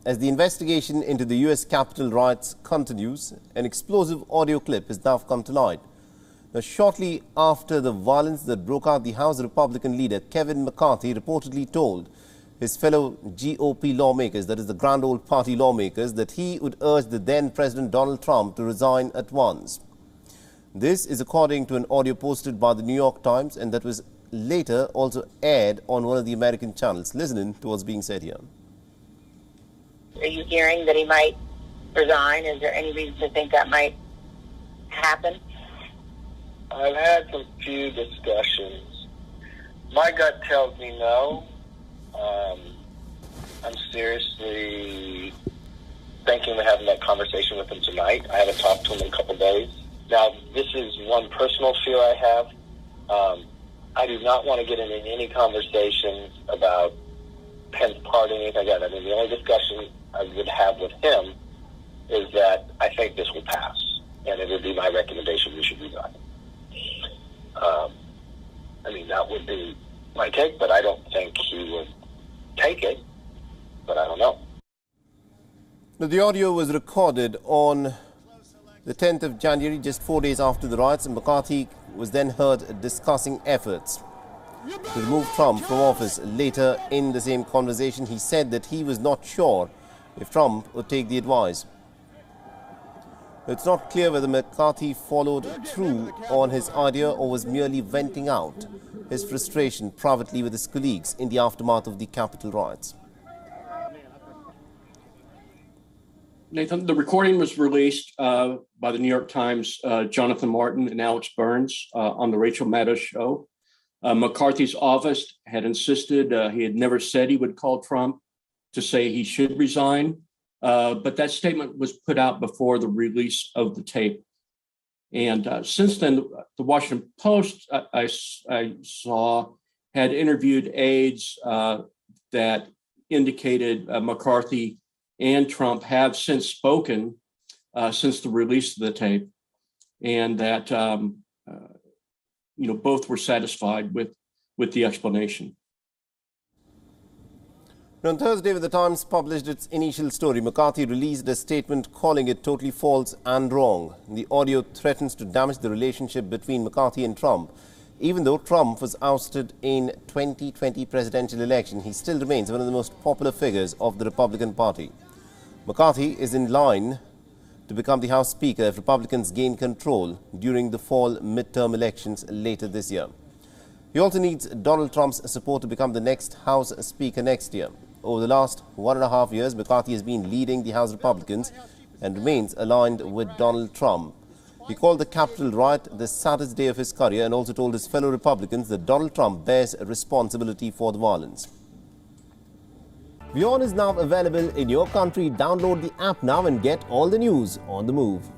As the investigation into the US Capitol Riots continues, an explosive audio clip has now come to light. Now, shortly after the violence that broke out, the House Republican leader Kevin McCarthy reportedly told his fellow GOP lawmakers, that is the Grand Old Party lawmakers, that he would urge the then President Donald Trump to resign at once. This is according to an audio posted by the New York Times, and that was later also aired on one of the American channels. Listen to what's being said here. Are you hearing that he might resign? Is there any reason to think that might happen? I've had some few discussions. My gut tells me no. I'm seriously thinking of having that conversation with him tonight. I haven't talked to him in a couple days. Now, this is one personal fear I have. I do not want to get into any conversations about Pence parting, anything like that. I mean, the only discussion I would have with him is that I think this will pass, and it would be my recommendation we should resign. I mean, that would be my take, but I don't think he would take it, but I don't know. Now, the audio was recorded on the 10th of January, just 4 days after the riots, and McCarthy was then heard discussing efforts to remove Trump from office. Later in the same conversation, he said that he was not sure if Trump would take the advice. It's not clear whether McCarthy followed through on his idea or was merely venting out his frustration privately with his colleagues in the aftermath of the Capitol riots. Nathan, the recording was released by the New York Times, Jonathan Martin and Alex Burns on the Rachel Maddow show. McCarthy's office had insisted he had never said he would call Trump to say he should resign, but that statement was put out before the release of the tape. And since then, the Washington Post, I saw, had interviewed aides that indicated McCarthy and Trump have since spoken since the release of the tape, and that both were satisfied with the explanation. On Thursday, when the Times published its initial story, McCarthy released a statement calling it totally false and wrong. The audio threatens to damage the relationship between McCarthy and Trump. Even though Trump was ousted in 2020 presidential election, he still remains one of the most popular figures of the Republican Party. McCarthy is in line to become the House Speaker if Republicans gain control during the fall midterm elections later this year. He also needs Donald Trump's support to become the next House Speaker next year. Over the last 1.5 years, McCarthy has been leading the House Republicans and remains aligned with Donald Trump. He called the Capitol riot the saddest day of his career and also told his fellow Republicans that Donald Trump bears responsibility for the violence. WION is now available in your country. Download the app now and get all the news on the move.